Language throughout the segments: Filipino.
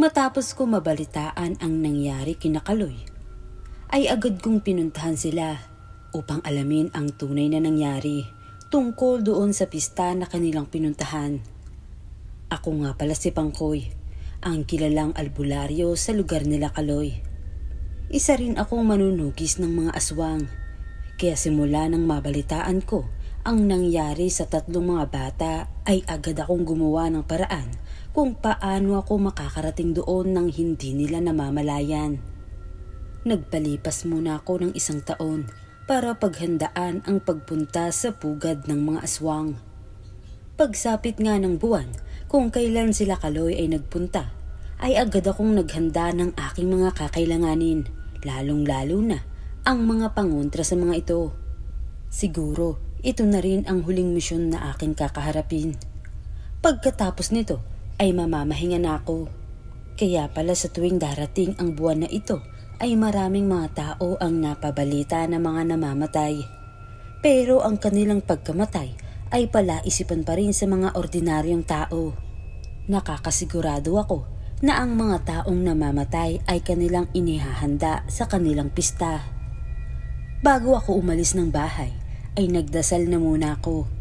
Matapos ko mabalitaan ang nangyari kina Kaloy, ay agad kong pinuntahan sila upang alamin ang tunay na nangyari tungkol doon sa pista na kanilang pinuntahan. Ako nga pala si Pangkoy, ang kilalang albularyo sa lugar nila Kaloy. Isa rin akong manunugis ng mga aswang, kaya simula nang mabalitaan ko ang nangyari sa tatlong mga bata ay agad akong gumawa ng paraan kung paano ako makakarating doon nang hindi nila namamalayan. Nagpalipas muna ako ng 1 taon para paghandaan ang pagpunta sa pugad ng mga aswang. Pagsapit nga ng buwan kung kailan sila Kaloy ay nagpunta, ay agad akong naghanda ng aking mga kakailanganin, lalong-lalo na ang mga pangontra sa mga ito. Siguro ito na rin ang huling misyon na aking kakaharapin. Pagkatapos nito ay mamamahinga na ako. Kaya pala sa tuwing darating ang buwan na ito ay maraming mga tao ang napabalita na mga namamatay. Pero ang kanilang pagkamatay ay palaisipan pa rin sa mga ordinaryong tao. Nakakasigurado ako na ang mga taong namamatay ay kanilang inihahanda sa kanilang pista. Bago ako umalis ng bahay ay nagdasal na muna ako.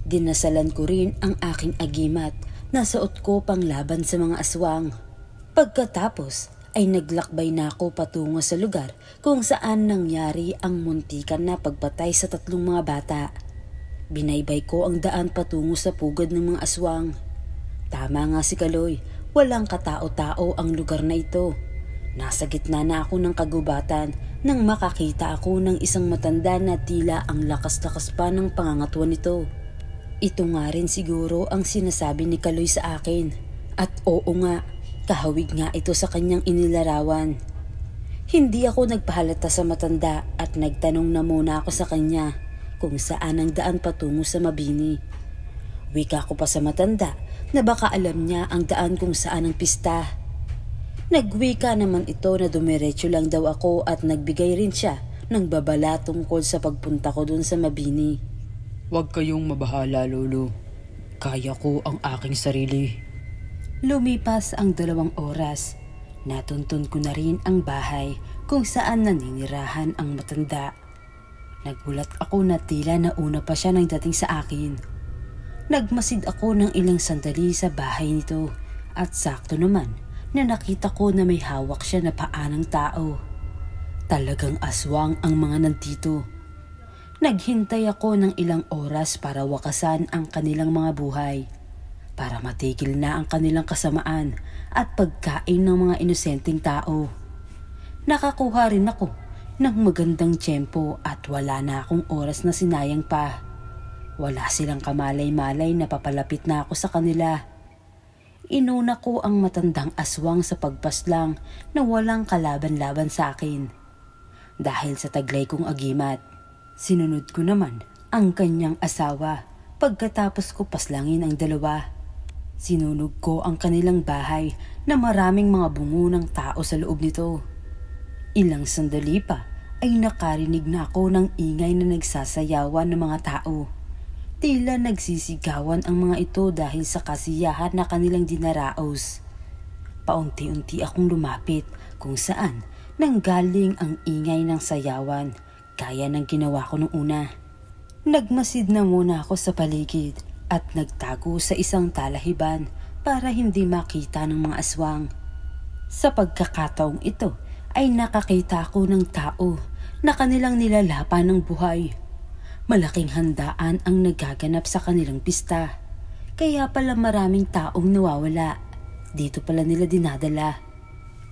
Dinasalan ko rin ang aking agimat na suot ko pang laban sa mga aswang. Pagkatapos ay naglakbay na ako patungo sa lugar kung saan nangyari ang muntikan na pagpatay sa 3 mga bata. Binaybay ko ang daan patungo sa pugad ng mga aswang. Tama nga si Kaloy, walang katao-tao ang lugar na ito. Nasa gitna na ako ng kagubatan nang makakita ako ng isang matanda na tila ang lakas-lakas pa ng pangangatwa nito. Ito nga rin siguro ang sinasabi ni Kaloy sa akin. At oo nga, kahawig nga ito sa kanyang inilarawan. Hindi ako nagpahalata sa matanda at nagtanong na muna ako sa kanya kung saan ang daan patungo sa Mabini. Wika ko pa sa matanda na baka alam niya ang daan kung saan ang pista. Nagwika naman ito na dumiretso lang daw ako at nagbigay rin siya ng babala tungkol sa pagpunta ko dun sa Mabini. Huwag kayong mabahala, Lolo. Kaya ko ang aking sarili. Lumipas ang 2 oras. Natuntun ko na rin ang bahay kung saan naninirahan ang matanda. Nagulat ako na tila nauna pa siya nang dating sa akin. Nagmasid ako ng ilang sandali sa bahay nito at sakto naman na nakita ko na may hawak siya na paa ng tao. Talagang aswang ang mga nandito. Naghintay ako ng ilang oras para wakasan ang kanilang mga buhay, para matigil na ang kanilang kasamaan at pagkain ng mga inosenteng tao. Nakakuha rin ako ng magandang tiyempo at wala na akong oras na sinayang pa. Wala silang kamalay-malay na papalapit na ako sa kanila. Inuna ko ang matandang aswang sa pagpaslang na walang kalaban-laban sa akin. Dahil sa taglay kong agimat, sinunod ko naman ang kanyang asawa pagkatapos ko paslangin ang 2. Sinunog ko ang kanilang bahay na maraming mga bungo ng tao sa loob nito. Ilang sandali pa ay nakarinig na ako ng ingay na nagsasayawan ng mga tao. Tila nagsisigawan ang mga ito dahil sa kasiyahan na kanilang dinaraos. Paunti-unti akong lumapit kung saan nanggaling ang ingay ng sayawan, gaya ng ginawa ko nung una. Nagmasid na muna ako sa paligid at nagtago sa isang talahiban para hindi makita ng mga aswang. Sa pagkakataong ito ay nakakita ako ng tao na kanilang nilalapan ng buhay. Malaking handaan ang nagaganap sa kanilang pista. Kaya pala maraming taong nawawala. Dito pala nila dinadala.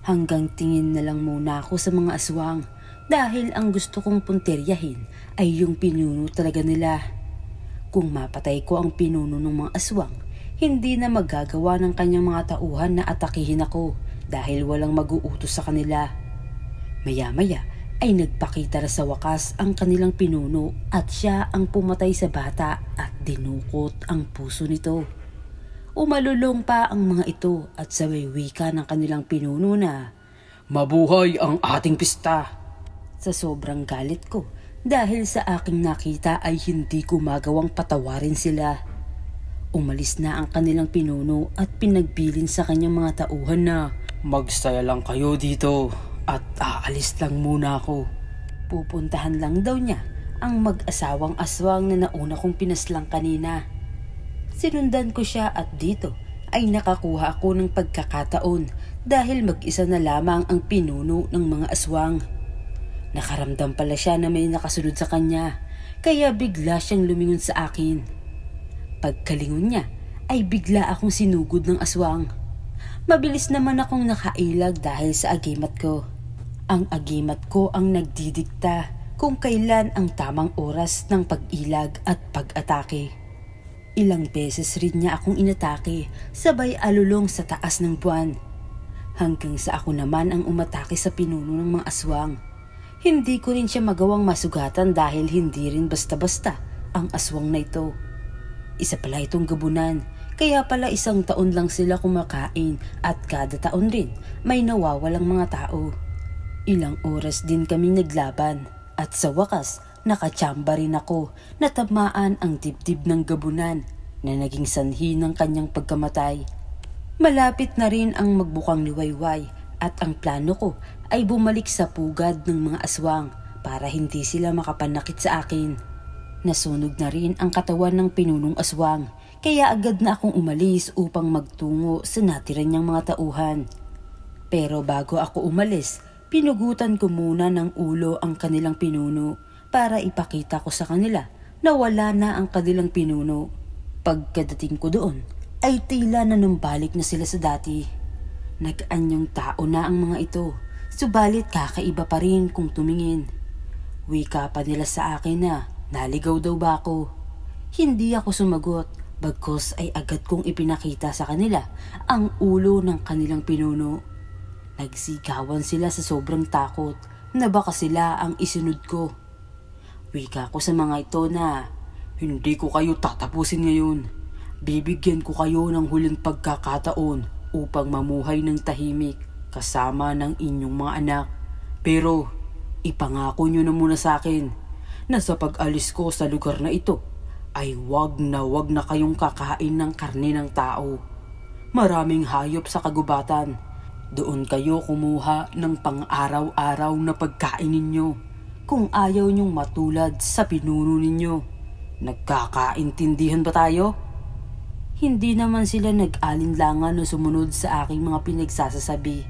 Hanggang tingin na lang muna ako sa mga aswang dahil ang gusto kong punteryahin ay yung pinuno talaga nila. Kung mapatay ko ang pinuno ng mga aswang, hindi na magagawa ng kanyang mga tauhan na atakihin ako dahil walang mag-uutos sa kanila. Maya-maya ay nagpakita na sa wakas ang kanilang pinuno at siya ang pumatay sa bata at dinukot ang puso nito. Umalulong pa ang mga ito at sabay wika ng kanilang pinuno na, Mabuhay ang ating pista! Sa sobrang galit ko dahil sa aking nakita ay hindi ko magawang patawarin sila. Umalis na ang kanilang pinuno at pinagbilin sa kanyang mga tauhan na, Magsaya lang kayo dito at aalis lang muna ako. Pupuntahan lang daw niya ang mag-asawang aswang na nauna kong pinaslang kanina. Sinundan ko siya at dito ay nakakuha ako ng pagkakataon dahil mag-isa na lamang ang pinuno ng mga aswang. Nakaramdam pala siya na may nakasunod sa kanya, kaya bigla siyang lumingon sa akin. Pagkalingon niya ay bigla akong sinugod ng aswang. Mabilis naman akong nakailag dahil sa agimat ko. Ang agimat ko ang nagdidikta kung kailan ang tamang oras ng pag-ilag at pag-atake. Ilang beses rin niya akong inatake, sabay alulong sa taas ng buwan. Hanggang sa ako naman ang umatake sa pinuno ng mga aswang. Hindi ko rin siya magawang masugatan dahil hindi rin basta-basta ang aswang na ito. Isa pala itong gabunan, kaya pala 1 taon lang sila kumakain at kada taon rin may nawawalang mga tao. Ilang oras din kami naglaban at sa wakas nakachamba rin ako na tamaan ang dibdib ng gabunan na naging sanhi ng kanyang pagkamatay. Malapit na rin ang magbukang liwayway at ang plano ko ay bumalik sa pugad ng mga aswang para hindi sila makapanakit sa akin. Nasunog na rin ang katawan ng pinunong aswang kaya agad na akong umalis upang magtungo sa natira niyang mga tauhan. Pero bago ako umalis, pinugutan ko muna ng ulo ang kanilang pinuno para ipakita ko sa kanila na wala na ang kanilang pinuno. Pagkadating ko doon ay tila na numbalik na sila sa dati. Nag-anyong tao na ang mga ito, subalit kakaiba pa rin kung tumingin. Wika pa nila sa akin na naligaw daw ba ako. Hindi ako sumagot, bagkus ay agad kong ipinakita sa kanila ang ulo ng kanilang pinuno. Nagsigawan sila sa sobrang takot na baka sila ang isunod ko. Wika ko sa mga ito na hindi ko kayo tatapusin ngayon. Bibigyan ko kayo ng huling pagkakataon upang mamuhay ng tahimik kasama ng inyong mga anak. Pero ipangako nyo na muna sa akin na sa pag-alis ko sa lugar na ito ay wag na kayong kakain ng karne ng tao. Maraming hayop sa kagubatan. Doon kayo kumuha ng pang-araw-araw na pagkain ninyo kung ayaw nyong matulad sa pinuno ninyo. Nagkakaintindihan ba tayo? Hindi naman sila nag-alinlangan o sumunod sa aking mga pinagsasasabi.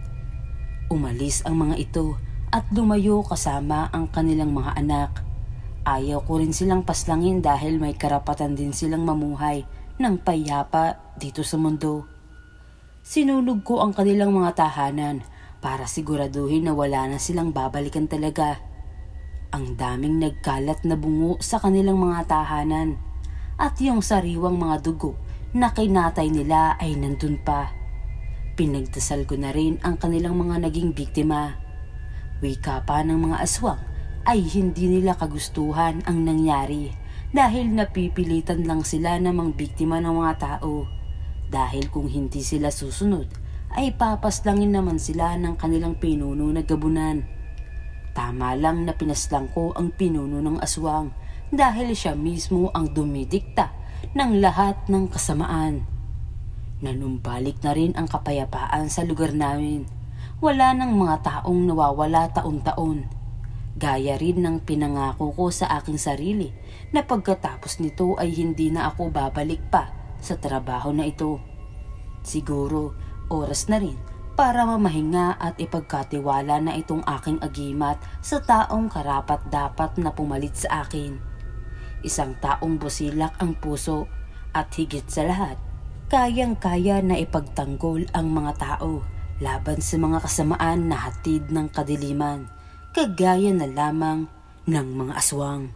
Umalis ang mga ito at lumayo kasama ang kanilang mga anak. Ayaw ko rin silang paslangin dahil may karapatan din silang mamuhay ng payapa dito sa mundo. Sinunog ko ang kanilang mga tahanan para siguraduhin na wala na silang babalikan talaga. Ang daming nagkalat na bungo sa kanilang mga tahanan at yung sariwang mga dugo na kinatay nila ay nandun pa. Pinagdasal ko na rin ang kanilang mga naging biktima. Wika pa ng mga aswang ay hindi nila kagustuhan ang nangyari dahil napipilitan lang sila namang biktima ng mga tao. Dahil kung hindi sila susunod ay papaslangin naman sila ng kanilang pinuno na gabunan. Tama lang na pinaslang ko ang pinuno ng aswang dahil siya mismo ang dumidikta ng lahat ng kasamaan. Nanumbalik na rin ang kapayapaan sa lugar namin. Wala nang mga taong nawawala taon-taon. Gaya rin ng pinangako ko sa aking sarili na pagkatapos nito ay hindi na ako babalik pa sa trabaho na ito. Siguro oras na rin para mamahinga at ipagkatiwala na itong aking agimat sa taong karapat-dapat na pumalit sa akin. Isang taong busilak ang puso at higit sa lahat, kayang-kaya na ipagtanggol ang mga tao laban sa mga kasamaan na hatid ng kadiliman, kagaya na lamang ng mga aswang.